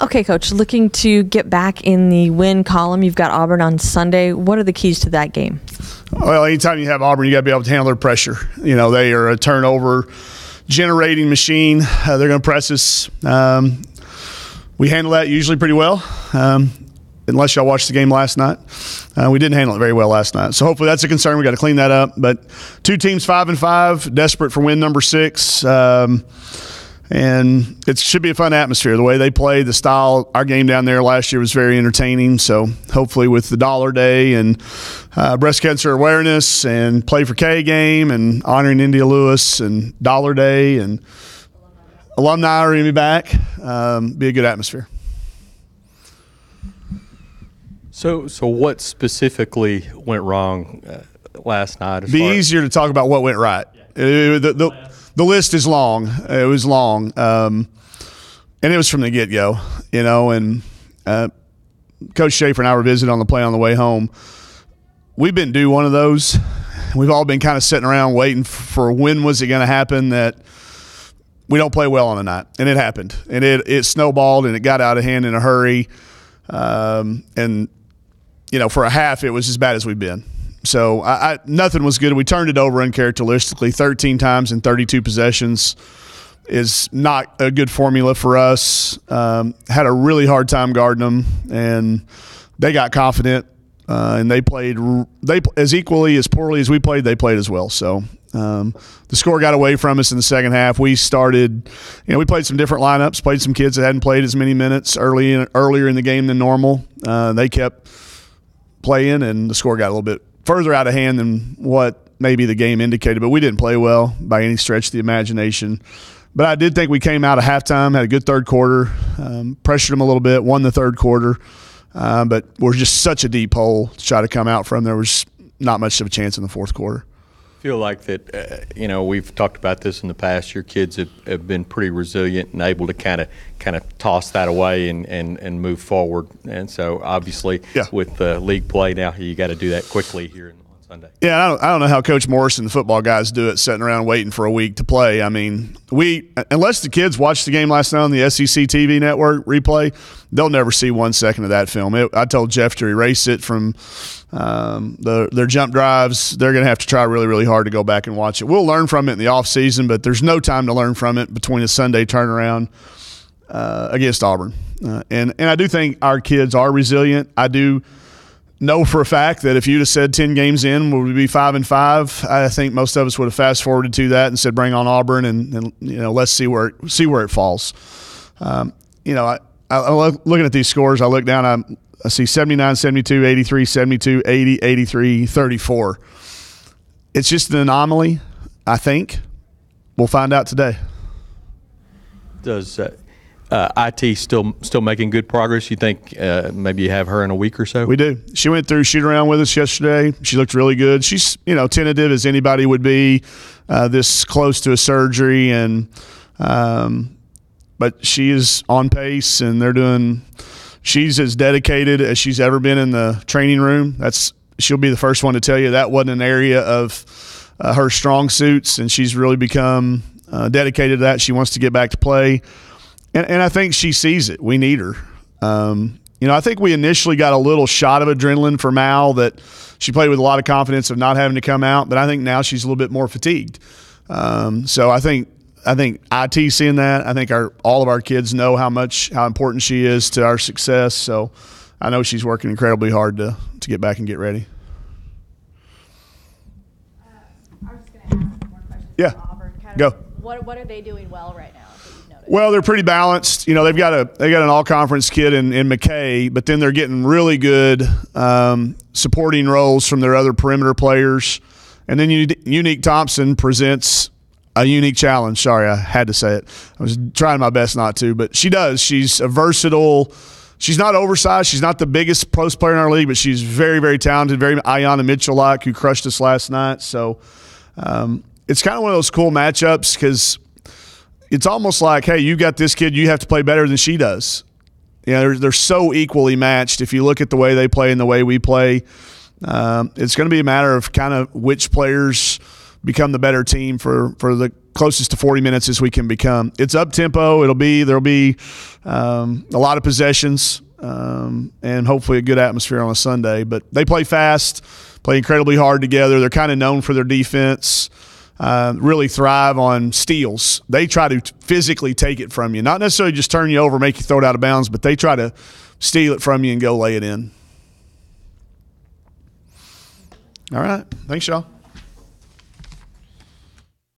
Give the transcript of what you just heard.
Okay, Coach, looking to get back in the win column. You've got Auburn on Sunday. What are the keys to that game? Well, anytime you have Auburn, you got to be able to handle their pressure. They are a turnover-generating machine. They're going to press us. We handle that usually pretty well, unless y'all watched the game last night. We didn't handle it very well last night. So hopefully that's a concern. We got to clean that up. But two teams 5-5, desperate for win number 6. And it should be a fun atmosphere. The way they play, the style, our game down there last year was very entertaining. So hopefully with the Dollar Day and breast cancer awareness and Play for K game and honoring India Lewis and Dollar Day and alumni are going to be back, be a good atmosphere. So what specifically went wrong last night? Be easier to talk about what went right. The list is long. It was long, and it was from the get-go, and Coach Schaefer and I were visiting on the plane on the way home. We've been due one of those. We've all been kind of sitting around waiting for when was it going to happen that we don't play well on a night, and it happened. And it snowballed, and it got out of hand in a hurry. And, for a half, it was as bad as we've been. So nothing was good. We turned it over uncharacteristically 13 times in 32 possessions is not a good formula for us. Had a really hard time guarding them, and they got confident, and they played as equally as poorly as we played. They played as well. So the score got away from us in the second half. We started, we played some different lineups, played some kids that hadn't played as many minutes earlier in the game than normal. They kept playing, and the score got a little bit further out of hand than what maybe the game indicated, but we didn't play well by any stretch of the imagination. But I did think we came out of halftime, had a good third quarter, pressured them a little bit, won the third quarter, but we're just such a deep hole to try to come out from. There was not much of a chance in the fourth quarter. Feel like that, we've talked about this in the past. Your kids have been pretty resilient and able to kind of toss that away and move forward. And so obviously with the league play now, you got to do that quickly here on Sunday. Yeah, I don't know how Coach Morris and the football guys do it, sitting around waiting for a week to play. I mean, unless the kids watched the game last night on the SEC TV network replay, they'll never see 1 second of that film. I told Jeff to erase it from their jump drives. They're going to have to try really, really hard to go back and watch it. We'll learn from it in the off season, but there's no time to learn from it between a Sunday turnaround against Auburn. And I do think our kids are resilient. I do know for a fact that if you'd have said 10 games in, would we be 5-5? I think most of us would have fast forwarded to that and said, bring on Auburn and let's see where it falls. I looking at these scores, I look down, I see 79, 72, 83, 72, 80, 83, 34. It's just an anomaly, I think. We'll find out today. Does IT still making good progress? You think maybe you have her in a week or so? We do. She went through shoot around with us yesterday. She looked really good. She's tentative as anybody would be this close to a surgery, and but she is on pace, and she's as dedicated as she's ever been in the training room. She'll be the first one to tell you that wasn't an area of her strong suits, and she's really become dedicated to that. She wants to get back to play. And I think she sees it. We need her. I think we initially got a little shot of adrenaline for Mal that she played with a lot of confidence of not having to come out, but I think now she's a little bit more fatigued. So I think IT seeing that. I think all of our kids know how important she is to our success. So I know she's working incredibly hard to get back and get ready. I was just going to ask more questions. Yeah. Auburn. Go. What are they doing well right now? Well, they're pretty balanced. They've got an all-conference kid in McKay, but then they're getting really good supporting roles from their other perimeter players. And then Unique Thompson presents a unique challenge. Sorry, I had to say it. I was trying my best not to, but she does. She's a versatile. She's not oversized. She's not the biggest post player in our league, but she's very, very talented, very Ayanna Mitchell-like, who crushed us last night. So it's kind of one of those cool matchups because it's almost like, hey, you got this kid, you have to play better than she does. They're so equally matched. If you look at the way they play and the way we play, it's going to be a matter of kind of which players become the better team for the closest to 40 minutes as we can become. It's up tempo. There'll be a lot of possessions and hopefully a good atmosphere on a Sunday. But they play fast, play incredibly hard together. They're kind of known for their defense. Really thrive on steals. They try to physically take it from you, not necessarily just turn you over, make you throw it out of bounds, but they try to steal it from you and go lay it in. All right. Thanks, y'all.